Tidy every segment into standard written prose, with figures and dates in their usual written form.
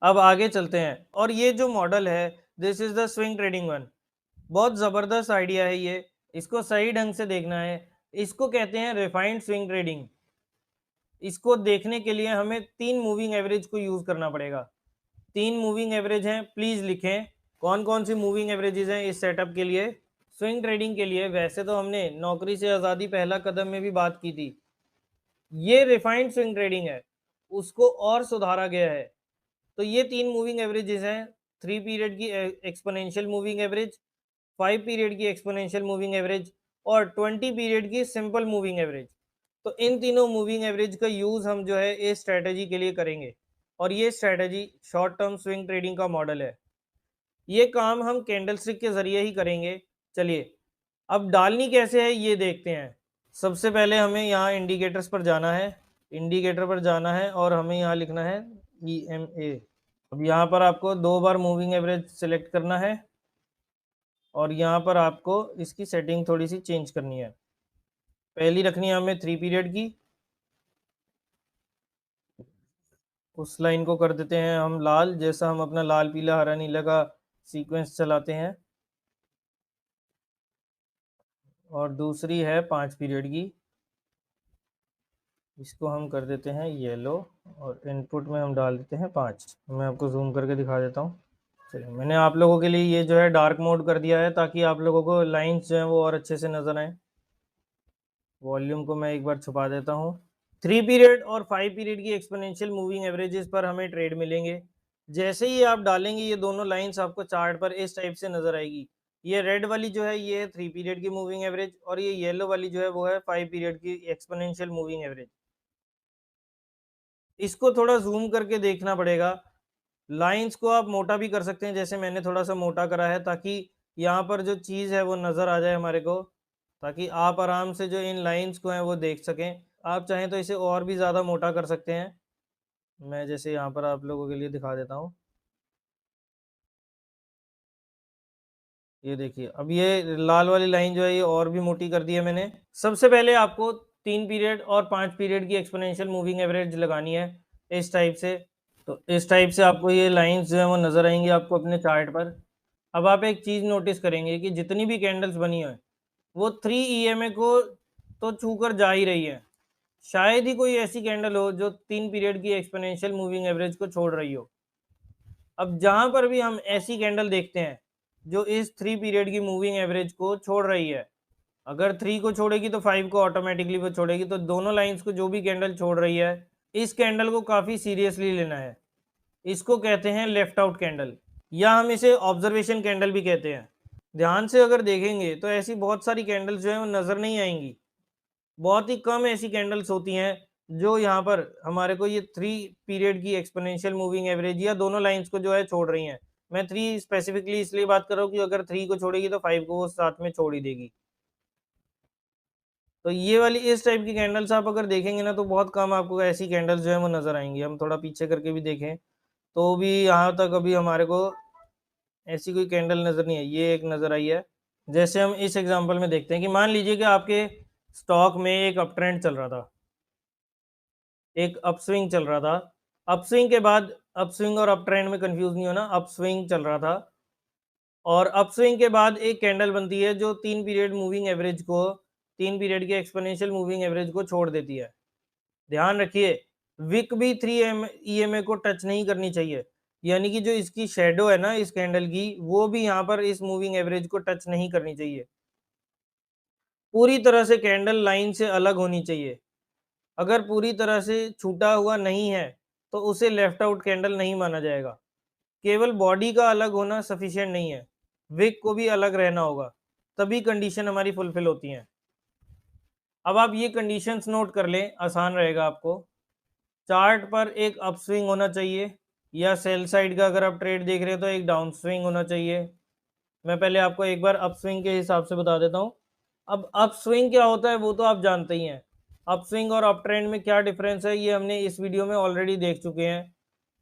अब आगे चलते हैं और ये जो मॉडल है, this is the swing trading one. बहुत जबरदस्त आइडिया है ये, इसको सही ढंग से देखना है। इसको कहते हैं रिफाइंड स्विंग ट्रेडिंग। इसको देखने के लिए हमें 3 मूविंग एवरेज को यूज करना पड़ेगा। 3 मूविंग एवरेज हैं, प्लीज लिखें कौन कौन सी मूविंग एवरेजेस हैं इस सेटअप के लिए, स्विंग ट्रेडिंग के लिए। वैसे तो हमने नौकरी से आज़ादी पहला कदम में भी बात की थी। ये रिफाइंड स्विंग ट्रेडिंग है, उसको और सुधारा गया है। तो ये 3 मूविंग एवरेजेस हैं, 3 पीरियड की एक्सपोनेंशियल मूविंग एवरेज, 5 पीरियड की एक्सपोनेंशियल मूविंग एवरेज और 20 पीरियड की सिंपल मूविंग एवरेज। तो इन तीनों मूविंग एवरेज का यूज हम जो है इस स्ट्रेटेजी के लिए करेंगे और ये strategy short term swing trading का मॉडल है। ये काम हम कैंडल स्टिक के जरिए ही करेंगे। चलिए अब डालनी कैसे है ये देखते हैं। सबसे पहले हमें यहाँ इंडिकेटर्स पर जाना है, इंडिकेटर पर जाना है और हमें यहाँ लिखना है EMA। अब यहाँ पर आपको 2 बार मूविंग एवरेज सेलेक्ट करना है और यहाँ पर आपको इसकी सेटिंग थोड़ी सी चेंज करनी है। पहली रखनी है हमें 3 पीरियड की, उस लाइन को कर देते हैं हम लाल, जैसा हम अपना लाल पीला हरा नीला का सीक्वेंस चलाते हैं। और दूसरी है 5 पीरियड की, इसको हम कर देते हैं येलो और इनपुट में हम डाल देते हैं 5। मैं आपको जूम करके दिखा देता हूँ। चलिए मैंने आप लोगों के लिए ये जो है डार्क मोड कर दिया है ताकि आप लोगों को लाइंस जो हैं वो और अच्छे से नजर आए। वॉल्यूम को मैं एक बार छुपा देता हूँ। 3 पीरियड और 5 पीरियड की एक्सपोनेंशियल मूविंग एवरेजेस पर हमें ट्रेड मिलेंगे। जैसे ही आप डालेंगे ये दोनों लाइंस आपको चार्ट पर इस टाइप से नजर आएगी। ये रेड वाली जो है ये है 3 पीरियड की मूविंग एवरेज और ये येलो वाली जो है वो है 5 पीरियड की एक्सपोनेंशियल मूविंग एवरेज। इसको थोड़ा जूम करके देखना पड़ेगा। लाइंस को आप मोटा भी कर सकते हैं, जैसे मैंने थोड़ा सा मोटा करा है ताकि यहाँ पर जो चीज़ है वो नज़र आ जाए हमारे को, ताकि आप आराम से जो इन लाइंस को हैं वो देख सकें। आप चाहें तो इसे और भी ज़्यादा मोटा कर सकते हैं। मैं जैसे यहाँ पर आप लोगों के लिए दिखा देता हूँ। ये देखिए अब ये लाल वाली लाइन जो है ये और भी मोटी कर दी है मैंने। सबसे पहले आपको 3 पीरियड और 5 पीरियड की एक्सपोनेंशियल मूविंग एवरेज लगानी है इस टाइप से। तो इस टाइप से आपको ये लाइंस जो है वो नज़र आएंगी आपको अपने चार्ट पर। अब आप एक चीज़ नोटिस करेंगे कि जितनी भी कैंडल्स बनी है वो 3 EMA को तो छूकर जा ही रही है। शायद ही कोई ऐसी कैंडल हो जो 3 पीरियड की एक्सपोनेंशियल मूविंग एवरेज को छोड़ रही हो। अब जहां पर भी हम ऐसी कैंडल देखते हैं जो इस 3 पीरियड की मूविंग एवरेज को छोड़ रही है, अगर 3 को छोड़ेगी तो 5 को ऑटोमेटिकली वो छोड़ेगी। तो दोनों लाइंस को जो भी कैंडल छोड़ रही है, इस कैंडल को काफी सीरियसली लेना है। इसको कहते हैं लेफ्ट आउट कैंडल या हम इसे ऑब्जर्वेशन कैंडल भी कहते हैं। ध्यान से अगर देखेंगे तो ऐसी बहुत सारी कैंडल्स जो है वो नजर नहीं आएंगी। बहुत ही कम ऐसी कैंडल्स होती हैं जो यहाँ पर हमारे को ये 3 पीरियड की एक्सपोनेंशियल मूविंग एवरेज या दोनों लाइंस को जो है छोड़ रही हैं। मैं 3 स्पेसिफिकली इसलिए बात कर रहा हूँ कि अगर 3 को छोड़ेगी तो 5 को वो साथ में छोड़ ही देगी। तो ये वाली इस टाइप की कैंडल्स आप अगर देखेंगे ना तो बहुत कम आपको ऐसी कैंडल्स जो है वो नजर आएंगी। हम थोड़ा पीछे करके भी देखें तो भी यहाँ तक अभी हमारे को ऐसी कोई कैंडल नजर नहीं आई। ये एक नजर आई है। जैसे हम इस एग्जांपल में देखते हैं कि मान लीजिए कि आपके स्टॉक में एक अप ट्रेंड चल रहा था, एक अपस्विंग चल रहा था। अपस्विंग के बाद, अपस्विंग और अप ट्रेंड में कंफ्यूज नहीं होना, अपस्विंग चल रहा था और अपस्विंग के बाद एक कैंडल बनती है जो 3 पीरियड मूविंग एवरेज को, 3 पीरियड की एक्सपोनेंशियल मूविंग एवरेज को छोड़ देती है। ध्यान रखिए विक भी 3 EMA को टच नहीं करनी चाहिए, यानी कि जो इसकी शेडो है ना इस कैंडल की, वो भी यहाँ पर इस मूविंग एवरेज को टच नहीं करनी चाहिए। पूरी तरह से कैंडल लाइन से अलग होनी चाहिए। अगर पूरी तरह से छूटा हुआ नहीं है तो उसे लेफ्ट आउट कैंडल नहीं माना जाएगा। केवल बॉडी का अलग होना सफिशिएंट नहीं है, विक को भी अलग रहना होगा, तभी कंडीशन हमारी फुलफिल होती हैं। अब आप ये कंडीशंस नोट कर लें, आसान रहेगा आपको। चार्ट पर एक अपस्विंग होना चाहिए या सेल साइड का अगर आप ट्रेड देख रहे हैं तो एक डाउन स्विंग होना चाहिए। मैं पहले आपको एक बार अपस्विंग के हिसाब से बता देता हूँ। अब अपस्विंग क्या होता है वो तो आप जानते ही हैं। अपस्विंग और अप ट्रेंड में क्या डिफरेंस है ये हमने इस वीडियो में ऑलरेडी देख चुके हैं।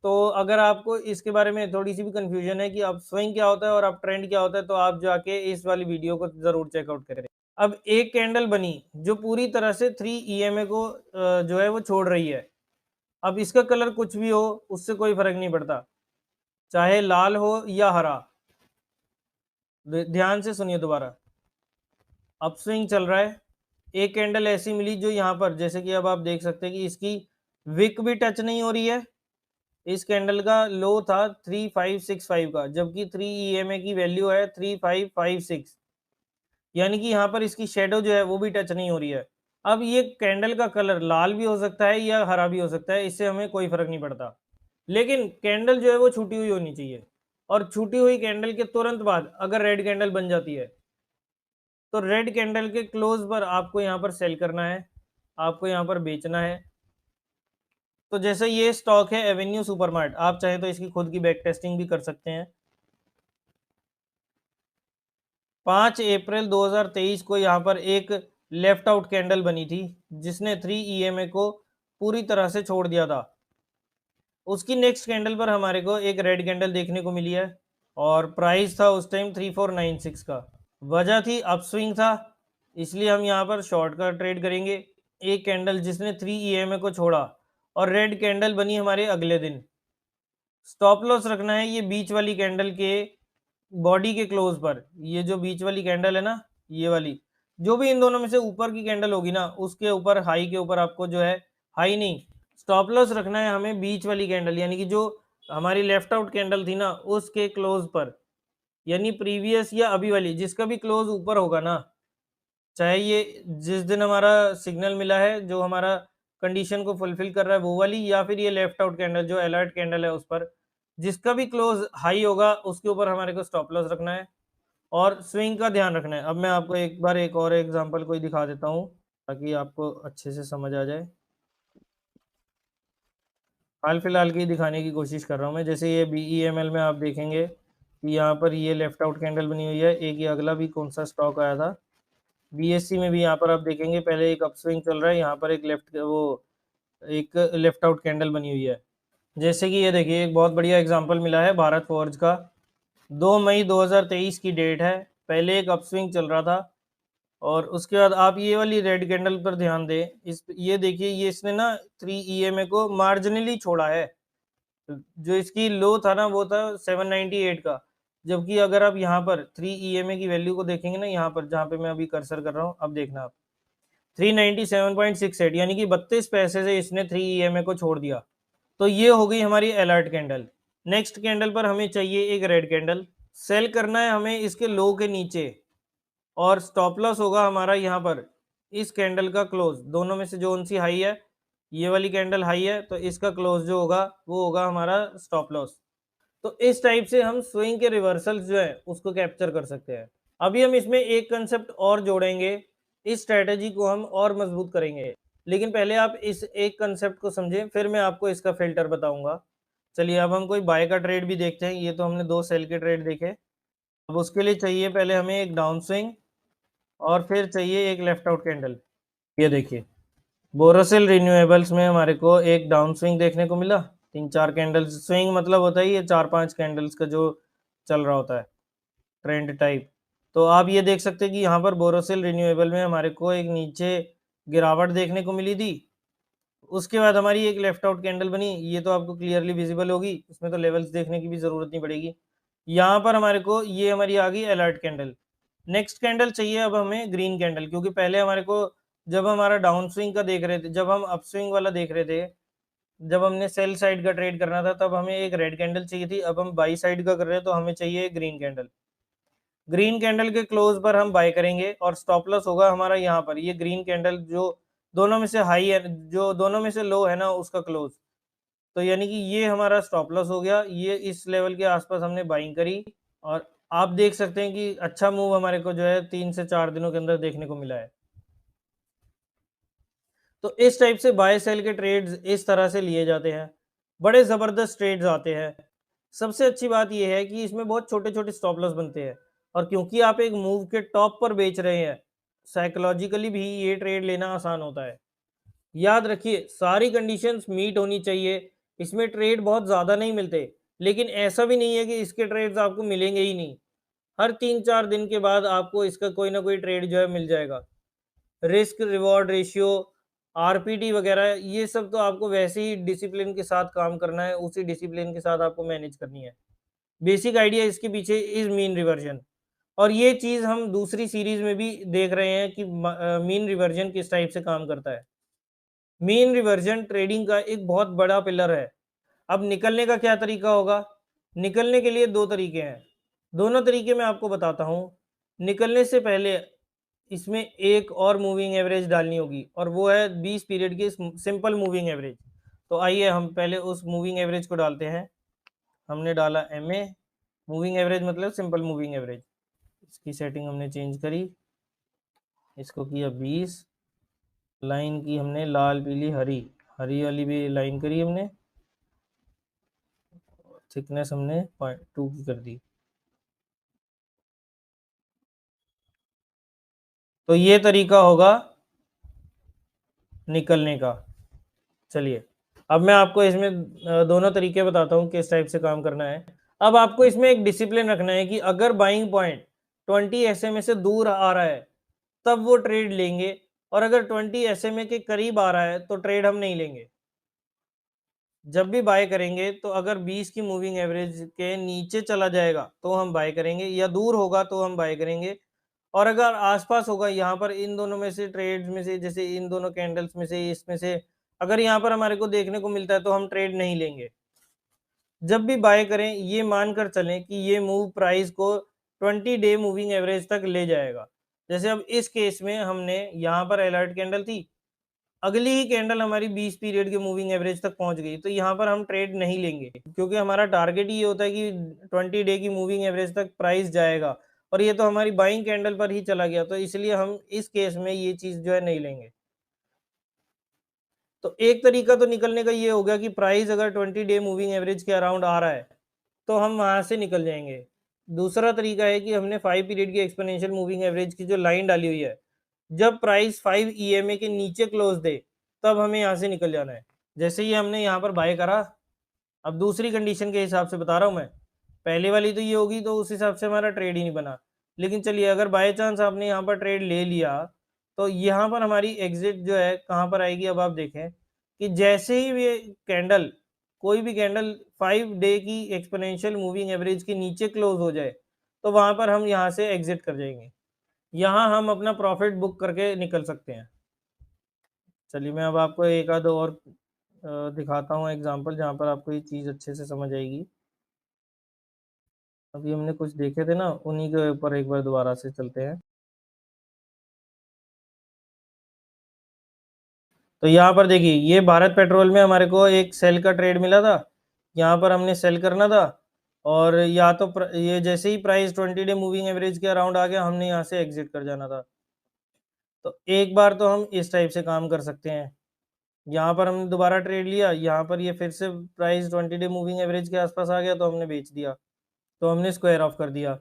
तो अगर आपको इसके बारे में थोड़ी सी भी कंफ्यूजन है कि अप स्विंग क्या होता है और अप ट्रेंड क्या होता है तो आप जाके इस वाली वीडियो को जरूर चेकआउट करें। अब एक कैंडल बनी जो पूरी तरह से 3 EMA को जो है वो छोड़ रही है। अब इसका कलर कुछ भी हो उससे कोई फर्क नहीं पड़ता। चाहे लाल हो या हरा। ध्यान से सुनिए दोबारा। अपस्विंग चल रहा है, एक कैंडल ऐसी मिली जो यहाँ पर, जैसे कि अब आप देख सकते हैं कि इसकी विक भी टच नहीं हो रही है। इस कैंडल का लो था 3565 का, जबकि 3 EMA की वैल्यू है 3556, यानी कि यहाँ पर इसकी शेडो जो है वो भी टच नहीं हो रही है। अब ये कैंडल का कलर लाल भी हो सकता है या हरा भी हो सकता है, इससे हमें कोई फर्क नहीं पड़ता, लेकिन कैंडल जो है वो छूटी हुई होनी चाहिए। और छूटी हुई कैंडल के तुरंत बाद अगर रेड कैंडल बन जाती है, तो रेड कैंडल के क्लोज पर आपको यहाँ पर सेल करना है, आपको यहाँ पर बेचना है। तो जैसे ये स्टॉक है एवेन्यू सुपरमार्ट, आप चाहे तो इसकी खुद की बैक टेस्टिंग भी कर सकते हैं। 5 अप्रैल 2023 को यहाँ पर एक लेफ्ट आउट कैंडल बनी थी, जिसने 3 EMA को पूरी तरह से छोड़ दिया था। उसकी नेक्स्ट कैंडल पर हमारे को एक रेड कैंडल देखने को मिली है, और प्राइस था उस टाइम 3496 का। वजह थी अपस्विंग था, इसलिए हम यहाँ पर शॉर्ट का ट्रेड करेंगे। एक कैंडल जिसने 3 EMA को छोड़ा और रेड कैंडल बनी हमारे अगले दिन। स्टॉप लॉस रखना है ये बीच वाली कैंडल के बॉडी के क्लोज पर। ये जो बीच वाली कैंडल है ना, ये वाली, जो भी इन दोनों में से ऊपर की कैंडल होगी ना, उसके ऊपर हाई के ऊपर आपको जो है, हाई नहीं, स्टॉप लॉस रखना है हमें बीच वाली कैंडल, यानी कि जो हमारी लेफ्ट आउट कैंडल थी ना उसके क्लोज पर, यानी प्रीवियस या अभी वाली, जिसका भी क्लोज ऊपर होगा ना, चाहे ये जिस दिन हमारा सिग्नल मिला है जो हमारा कंडीशन को फुलफिल कर रहा है वो वाली, या फिर ये लेफ्ट आउट कैंडल जो अलर्ट कैंडल है उस पर, जिसका भी क्लोज हाई होगा उसके ऊपर हमारे को स्टॉप लॉस रखना है और स्विंग का ध्यान रखना है। अब मैं आपको एक बार एक और एग्जांपल कोई दिखा देता हूँ ताकि आपको अच्छे से समझ आ जाए। हाल फिलहाल की दिखाने की कोशिश कर रहा हूँ मैं। जैसे ये BEML में आप देखेंगे कि यहाँ पर ये लेफ्ट आउट कैंडल बनी हुई है, एक ये अगला भी कौन सा स्टॉक आया था, BSC में भी यहाँ पर आप देखेंगे पहले एक अपस्विंग चल रहा है, यहाँ पर एक लेफ्ट आउट कैंडल बनी हुई है। जैसे कि ये देखिए एक बहुत बढ़िया एग्जांपल मिला है भारत फॉर्ज का, 2 मई 2023 की डेट है, पहले एक अपस्विंग चल रहा था और उसके बाद आप ये वाली रेड कैंडल पर ध्यान दें। ये देखिए ये इसने ना 3 EMA को मार्जिनली छोड़ा है। जो इसकी लो था ना वो था 798 का, जबकि अगर आप यहाँ पर 3 EMA की वैल्यू को देखेंगे ना, यहाँ पर जहाँ पे मैं अभी कर्सर कर रहा हूँ, अब देखना आप 397.68, यानी कि 32 पैसे से इसने 3 EMA को छोड़ दिया। तो ये हो गई हमारी अलर्ट कैंडल। नेक्स्ट कैंडल पर हमें चाहिए एक रेड कैंडल, सेल करना है हमें इसके लो के नीचे, और स्टॉप लॉस होगा हमारा यहाँ पर इस कैंडल का क्लोज, दोनों में से जो सी हाई है, ये वाली कैंडल हाई है तो इसका क्लोज जो होगा वो होगा हमारा स्टॉप लॉस। तो इस टाइप से हम स्विंग के रिवर्सल्स जो है उसको कैप्चर कर सकते हैं। अभी हम इसमें एक कंसेप्ट और जोड़ेंगे, इस स्ट्रेटेजी को हम और मजबूत करेंगे, लेकिन पहले आप इस एक कंसेप्ट को समझें, फिर मैं आपको इसका फिल्टर बताऊंगा। चलिए अब हम कोई बाय का ट्रेड भी देखते हैं। ये तो हमने 2 सेल के ट्रेड देखे, अब उसके लिए चाहिए पहले हमें एक डाउन स्विंग और फिर चाहिए एक लेफ्ट आउट कैंडल। ये देखिए बोरोसिल रिन्यूएबल्स में हमारे को एक डाउन स्विंग देखने को मिला, 3-4 कैंडल्स, स्विंग मतलब होता है ये 4-5 कैंडल्स का जो चल रहा होता है ट्रेंड टाइप। तो आप ये देख सकते हैं कि यहाँ पर बोरोसिल रिन्यूएबल में हमारे को एक नीचे गिरावट देखने को मिली थी। उसके बाद हमारी एक लेफ्ट आउट कैंडल बनी, ये तो आपको क्लियरली विजिबल होगी, इसमें तो लेवल्स देखने की भी जरूरत नहीं पड़ेगी। यहाँ पर हमारे को ये हमारी आ गई अलर्ट कैंडल। नेक्स्ट कैंडल चाहिए अब हमें ग्रीन कैंडल, क्योंकि पहले हमारे को जब हमारा डाउन स्विंग का देख रहे थे, जब हम अप स्विंग वाला देख रहे थे, जब हमने सेल साइड का ट्रेड करना था तब हमें एक रेड कैंडल चाहिए थी, अब हम बाई साइड का कर रहे हैं तो हमें चाहिए ग्रीन कैंडल। ग्रीन कैंडल के क्लोज पर हम बाय करेंगे और स्टॉप लॉस होगा हमारा यहाँ पर, ये ग्रीन कैंडल जो दोनों में से हाई है, जो दोनों में से लो है ना उसका क्लोज। तो यानी कि ये हमारा स्टॉप लॉस हो गया, ये इस लेवल के आसपास हमने बाइंग करी, और आप देख सकते हैं कि अच्छा मूव हमारे को जो है 3 से 4 दिनों के अंदर देखने को मिला है। तो इस टाइप से बाय सेल के ट्रेड्स इस तरह से लिए जाते हैं, बड़े जबरदस्त ट्रेड्स आते हैं। सबसे अच्छी बात यह है कि इसमें बहुत छोटे छोटे स्टॉप लॉस बनते हैं, और क्योंकि आप एक मूव के टॉप पर बेच रहे हैं, साइकोलॉजिकली भी ये ट्रेड लेना आसान होता है। याद रखिए सारी कंडीशंस मीट होनी चाहिए, इसमें ट्रेड बहुत ज़्यादा नहीं मिलते, लेकिन ऐसा भी नहीं है कि इसके ट्रेड्स आपको मिलेंगे ही नहीं। हर 3-4 दिन के बाद आपको इसका कोई ना कोई ट्रेड जो है मिल जाएगा। रिस्क रिवॉर्ड रेशियो, आरपीटी वगैरह, ये सब तो आपको वैसे ही डिसिप्लिन के साथ काम करना है, उसी डिसिप्लिन के साथ आपको मैनेज करनी है। बेसिक आइडिया इसके पीछे इज़ मीन रिवर्जन। और ये चीज़ हम दूसरी सीरीज़ में भी देख रहे हैं कि मीन रिवर्जन किस टाइप से काम करता है। मीन रिवर्जन ट्रेडिंग का एक बहुत बड़ा पिलर है। अब निकलने का क्या तरीका होगा? निकलने के लिए 2 तरीके हैं। दोनों तरीके मैं आपको बताता हूँ। निकलने से पहले इसमें एक और मूविंग एवरेज डालनी होगी और वो है 20 पीरियड की सिंपल मूविंग एवरेज। तो आइए हम पहले उस मूविंग एवरेज को डालते हैं। हमने डाला एमए, मूविंग एवरेज मतलब सिंपल मूविंग एवरेज। इसकी सेटिंग हमने चेंज करी, इसको किया 20, लाइन की हमने लाल, पीली, हरी, हरी वाली भी लाइन करी हमने, थिकनेस हमने 0.2 की कर दी। तो ये तरीका होगा निकलने का। चलिए, अब मैं आपको इसमें दोनों तरीके बताता हूँ किस टाइप से काम करना है। अब आपको इसमें एक डिसिप्लिन रखना है कि अगर बाइंग पॉइंट 20 एसएमए से दूर आ रहा है तब वो ट्रेड लेंगे, और अगर 20 एसएमए के करीब आ रहा है तो ट्रेड हम नहीं लेंगे। जब भी बाय करेंगे तो अगर 20 की मूविंग एवरेज के नीचे चला जाएगा तो हम बाय करेंगे, या दूर होगा तो हम बाय करेंगे। और अगर आसपास होगा, यहाँ पर इन दोनों में से ट्रेड्स में से, जैसे इन दोनों कैंडल्स में से, इसमें से अगर यहाँ पर हमारे को देखने को मिलता है तो हम ट्रेड नहीं लेंगे। जब भी बाय करें ये मानकर चलें कि ये मूव प्राइस को 20 डे मूविंग एवरेज तक ले जाएगा। जैसे अब इस केस में हमने यहाँ पर अलर्ट कैंडल थी, अगली ही कैंडल हमारी 20 पीरियड के मूविंग एवरेज तक पहुंच गई, तो यहाँ पर हम ट्रेड नहीं लेंगे, क्योंकि हमारा टारगेट ही ये होता है कि 20 डे की मूविंग एवरेज तक प्राइस जाएगा, और ये तो हमारी बाइंग कैंडल पर ही चला गया, तो इसलिए हम इस केस में ये चीज जो है नहीं लेंगे। तो एक तरीका तो निकलने का ये हो गया कि प्राइस अगर 20 डे मूविंग एवरेज के अराउंड आ रहा है तो हम वहां से निकल जाएंगे। दूसरा तरीका है कि हमने 5 पीरियड की एक्सपोनेंशियल मूविंग एवरेज की जो लाइन डाली हुई है, जब प्राइस 5 ईएमए के नीचे क्लोज दे तब हमें यहाँ से निकल जाना है। जैसे ही हमने यहाँ पर बाय करा, अब दूसरी कंडीशन के हिसाब से बता रहा हूँ मैं, पहले वाली तो ये होगी तो उस हिसाब से हमारा ट्रेड ही नहीं बना। लेकिन चलिए, अगर बाय चांस आपने यहाँ पर ट्रेड ले लिया तो यहाँ पर हमारी एग्जिट जो है कहाँ पर आएगी, अब आप देखें कि जैसे ही ये कैंडल, कोई भी कैंडल 5 डे की एक्सपोनेंशियल मूविंग एवरेज के नीचे क्लोज हो जाए तो वहां पर हम यहाँ से एग्जिट कर जाएंगे। यहाँ हम अपना प्रॉफिट बुक करके निकल सकते हैं। चलिए, मैं अब आपको एक आध और दिखाता हूँ एग्जांपल, जहाँ पर आपको ये चीज़ अच्छे से समझ आएगी। अभी हमने कुछ देखे थे ना, उन्हीं के ऊपर एक बार दोबारा से चलते हैं। तो यहाँ पर देखिए, ये भारत पेट्रोल में हमारे को एक सेल का ट्रेड मिला था, यहाँ पर हमने सेल करना था, और या तो ये जैसे ही प्राइस 20 डे मूविंग एवरेज के अराउंड आ गया, हमने यहाँ से एग्जिट कर जाना था। तो एक बार तो हम इस टाइप से काम कर सकते हैं। यहाँ पर हमने दोबारा ट्रेड लिया, यहाँ पर ये फिर से प्राइस 20 डे मूविंग एवरेज के आसपास आ गया तो हमने बेच दिया, तो हमने स्क्वायर ऑफ कर दिया।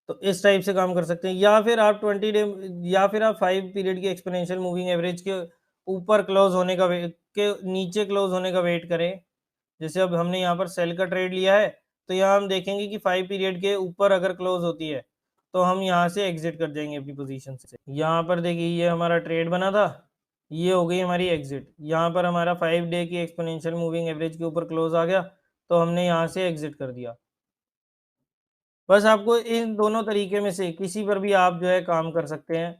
तो इस टाइप से काम कर सकते हैं, या फिर आप 20 डे, या फिर आप 5 पीरियड की एक्सपोनेंशियल मूविंग एवरेज के ऊपर क्लोज होने का वेट, के नीचे क्लोज होने का वेट करें। जैसे अब हमने यहाँ पर सेल का ट्रेड लिया है, तो यहाँ हम देखेंगे कि 5 पीरियड के ऊपर अगर क्लोज होती है तो हम यहाँ से एग्जिट कर जाएंगे अपनी पोजीशन से। यहाँ पर देखिए, ये हमारा ट्रेड बना था, ये हो गई हमारी एग्जिट। यहाँ पर हमारा 5 डे की एक्सपोनेंशियल मूविंग एवरेज के ऊपर क्लोज आ गया तो हमने यहाँ से एग्जिट कर दिया। बस आपको इन दोनों तरीके में से किसी पर भी आप जो है काम कर सकते हैं।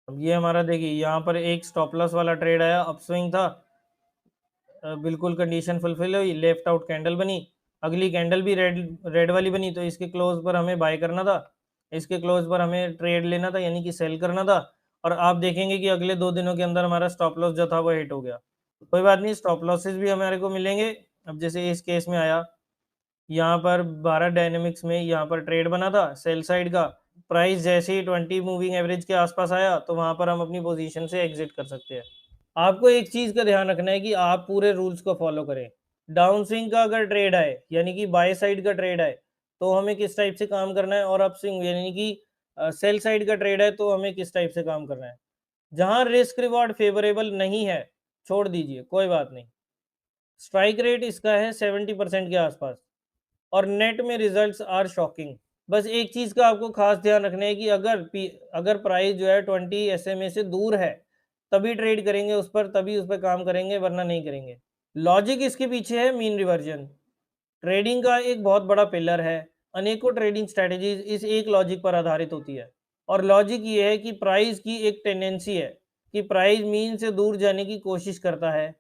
अब ये हमारा देखिए, यहाँ पर एक स्टॉप लॉस वाला ट्रेड आया, अपस्विंग था, बिल्कुल कंडीशन फुलफिल हुई, लेफ्ट आउट कैंडल बनी, अगली कैंडल भी रेड रेड वाली बनी, तो इसके क्लोज पर हमें बाय करना था, इसके क्लोज पर हमें ट्रेड लेना था, यानी कि सेल करना था। और आप देखेंगे कि अगले 2 दिनों के अंदर हमारा स्टॉप लॉस जो था वो हिट हो गया। कोई बात नहीं, स्टॉप लॉसेस भी हमारे को मिलेंगे। अब जैसे इस केस में आया, यहाँ पर भारत डायनेमिक्स में यहाँ पर ट्रेड बना था सेल साइड का, प्राइस जैसे ही 20 मूविंग एवरेज के आसपास आया तो वहां पर हम अपनी पोजीशन से एग्जिट कर सकते हैं। आपको एक चीज का ध्यान रखना है कि आप पूरे रूल्स को फॉलो करें। डाउन स्विंग का अगर ट्रेड आए, यानी कि बाय साइड का ट्रेड आए, तो हमें किस टाइप से काम करना है, और अप स्विंग यानी कि सेल साइड का ट्रेड है तो हमें किस टाइप से काम करना है। जहां रिस्क रिवॉर्ड फेवरेबल नहीं है, छोड़ दीजिए, कोई बात नहीं। स्ट्राइक रेट इसका है 70% के आसपास, और नेट में रिजल्ट्स आर शॉकिंग। बस एक चीज का आपको खास ध्यान रखना है कि अगर प्राइस जो है 20 एसएमए से दूर है तभी ट्रेड करेंगे उस पर, तभी उस पर काम करेंगे, वरना नहीं करेंगे। लॉजिक इसके पीछे है मीन रिवर्जन, ट्रेडिंग का एक बहुत बड़ा पिलर है। अनेकों ट्रेडिंग स्ट्रैटेजीज इस एक लॉजिक पर आधारित होती है, और लॉजिक ये है कि प्राइस की एक टेंडेंसी है कि प्राइस मीन से दूर जाने की कोशिश करता है।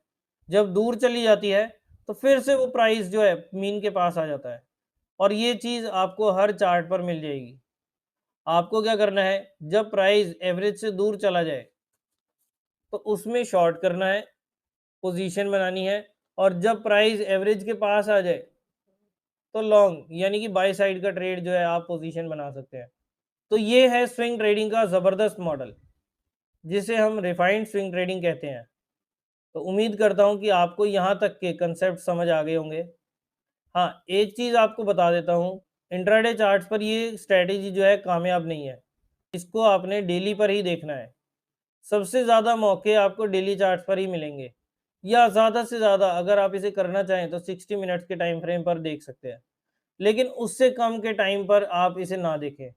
जब दूर चली जाती है तो फिर से वो प्राइस जो है मीन के पास आ जाता है, और ये चीज़ आपको हर चार्ट पर मिल जाएगी। आपको क्या करना है, जब प्राइस एवरेज से दूर चला जाए तो उसमें शॉर्ट करना है, पोजीशन बनानी है, और जब प्राइस एवरेज के पास आ जाए तो लॉन्ग यानी कि बाय साइड का ट्रेड जो है आप पोजीशन बना सकते हैं। तो ये है स्विंग ट्रेडिंग का ज़बरदस्त मॉडल, जिसे हम रिफाइंड स्विंग ट्रेडिंग कहते हैं। तो उम्मीद करता हूँ कि आपको यहाँ तक के कंसेप्ट समझ आ गए होंगे। हाँ, एक चीज़ आपको बता देता हूँ, इंट्राडे चार्ट्स पर ये स्ट्रैटेजी जो है कामयाब नहीं है। इसको आपने डेली पर ही देखना है। सबसे ज़्यादा मौके आपको डेली चार्ट्स पर ही मिलेंगे, या ज़्यादा से ज़्यादा अगर आप इसे करना चाहें तो 60 मिनट्स के टाइम फ्रेम पर देख सकते हैं। लेकिन उससे कम के टाइम पर आप इसे ना देखें,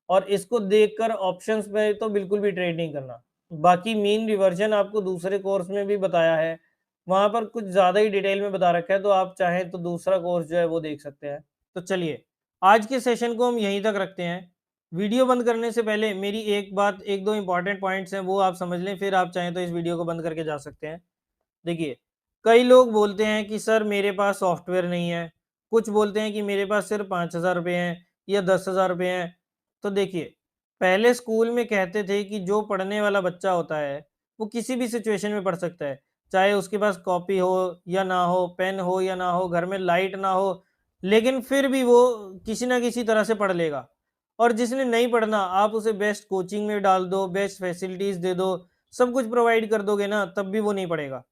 और इसको देखकर ऑप्शंस में तो बिल्कुल भी ट्रेड नहीं करना। बाकी मीन रिवर्जन आपको दूसरे कोर्स में भी बताया है, वहाँ पर कुछ ज़्यादा ही डिटेल में बता रखा है, तो आप चाहें तो दूसरा कोर्स जो है वो देख सकते हैं। तो चलिए, आज के सेशन को हम यहीं तक रखते हैं। वीडियो बंद करने से पहले मेरी एक बात, 1-2 इम्पोर्टेंट पॉइंट्स हैं, वो आप समझ लें, फिर आप चाहें तो इस वीडियो को बंद करके जा सकते हैं। देखिए, कई लोग बोलते हैं कि सर मेरे पास सॉफ्टवेयर नहीं है, कुछ बोलते हैं कि मेरे पास सिर्फ 5,000 रुपये हैं या 10,000 रुपये हैं। तो देखिए, पहले स्कूल में कहते थे कि जो पढ़ने वाला बच्चा होता है, वो किसी भी सिचुएशन में पढ़ सकता है। चाहे उसके पास कॉपी हो या ना हो, पेन हो या ना हो, घर में लाइट ना हो, लेकिन फिर भी वो किसी न किसी तरह से पढ़ लेगा। और जिसने नहीं पढ़ना, आप उसे बेस्ट कोचिंग में डाल दो, बेस्ट फैसिलिटीज़ दे दो, सब कुछ प्रोवाइड कर दोगे ना, तब भी वो नहीं पढ़ेगा।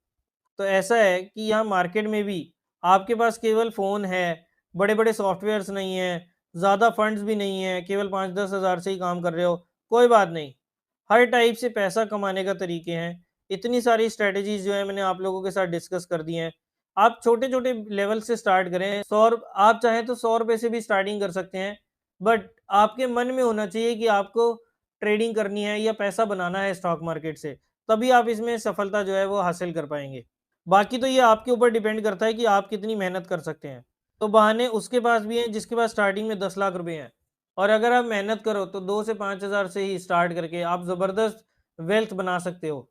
तो ऐसा है कि यहाँ मार्केट में भी आपके पास केवल फ़ोन है, बड़े-बड़े सॉफ्टवेयर्स नहीं हैं, ज़्यादा फंड्स भी नहीं हैं, केवल 5-10 हज़ार से ही काम कर रहे हो, कोई बात नहीं। हर टाइप से पैसा कमाने का तरीके हैं। इतनी सारी स्ट्रैटेजीज़ जो है मैंने आप लोगों के साथ डिस्कस कर दी हैं। आप छोटे-छोटे लेवल से स्टार्ट करें। 100 आप चाहें तो ₹100 से भी स्टार्टिंग कर सकते हैं। बट आपके मन में होना चाहिए कि आपको ट्रेडिंग करनी है या पैसा बनाना है स्टॉक मार्केट से, तभी आप इसमें सफलता जो है वो हासिल कर पाएँगे। बाकी तो ये आपके ऊपर डिपेंड करता है कि आप कितनी मेहनत कर सकते हैं। तो बहाने उसके पास भी हैं जिसके पास स्टार्टिंग में 10 लाख रुपए हैं, और अगर आप मेहनत करो तो 2 से 5,000 से ही स्टार्ट करके आप ज़बरदस्त वेल्थ बना सकते हो।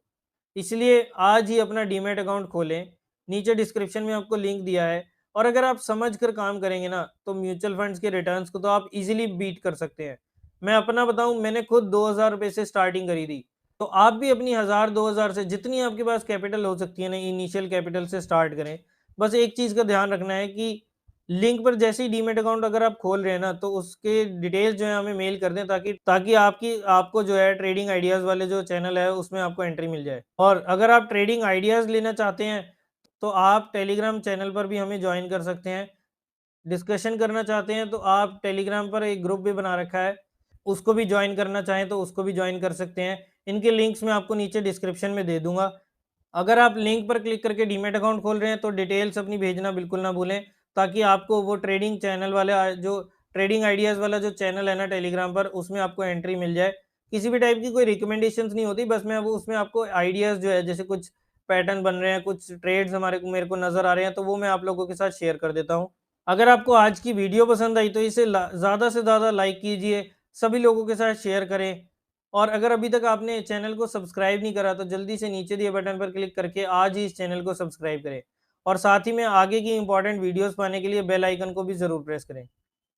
इसलिए आज ही अपना डीमैट अकाउंट खोलें, नीचे डिस्क्रिप्शन में आपको लिंक दिया है, और अगर आप समझ कर काम करेंगे ना, तो म्यूचुअल फंड्स के रिटर्न्स को तो आप ईज़िली बीट कर सकते हैं। मैं अपना बताऊँ, मैंने खुद ₹2,000 से स्टार्टिंग करी थी। तो आप भी अपनी 1000-2000 से जितनी आपके पास कैपिटल हो सकती है ना, इनिशियल कैपिटल से स्टार्ट करें। बस एक चीज़ का ध्यान रखना है कि लिंक पर जैसे ही डीमैट अकाउंट अगर आप खोल रहे हैं ना, तो उसके डिटेल्स जो है हमें मेल कर दें, ताकि ताकि आपको जो है ट्रेडिंग आइडियाज़ वाले जो चैनल है उसमें आपको एंट्री मिल जाए। और अगर आप ट्रेडिंग आइडियाज़ लेना चाहते हैं, तो आप टेलीग्राम चैनल पर भी हमें जॉइन कर सकते हैं। डिस्कशन करना चाहते हैं तो आप टेलीग्राम पर एक ग्रुप भी बना रखा है, उसको भी जॉइन करना चाहें तो उसको भी जॉइन कर सकते हैं। इनके लिंक्स मैं आपको नीचे डिस्क्रिप्शन में दे दूँगा। अगर आप लिंक पर क्लिक करके डीमैट अकाउंट खोल रहे हैं तो डिटेल्स अपनी भेजना बिल्कुल ना भूलें, ताकि आपको वो ट्रेडिंग चैनल वाला जो ट्रेडिंग आइडियाज़ वाला जो चैनल है ना टेलीग्राम पर, उसमें आपको एंट्री मिल जाए। किसी भी टाइप की कोई रिकमेंडेशंस नहीं होती, बस मैं वो उसमें आपको आइडियाज़ जो है, जैसे कुछ पैटर्न बन रहे हैं, कुछ ट्रेड्स मेरे को नज़र आ रहे हैं, तो वो मैं आप लोगों के साथ शेयर कर देता हूँ। अगर आपको आज की वीडियो पसंद आई तो इसे ज़्यादा से ज़्यादा लाइक कीजिए, सभी लोगों के साथ शेयर करें, और अगर अभी तक आपने चैनल को सब्सक्राइब नहीं करा तो जल्दी से नीचे दिए बटन पर क्लिक करके आज ही इस चैनल को सब्सक्राइब करें, और साथ ही में आगे की इंपॉर्टेंट वीडियोस पाने के लिए बेल आइकन को भी ज़रूर प्रेस करें।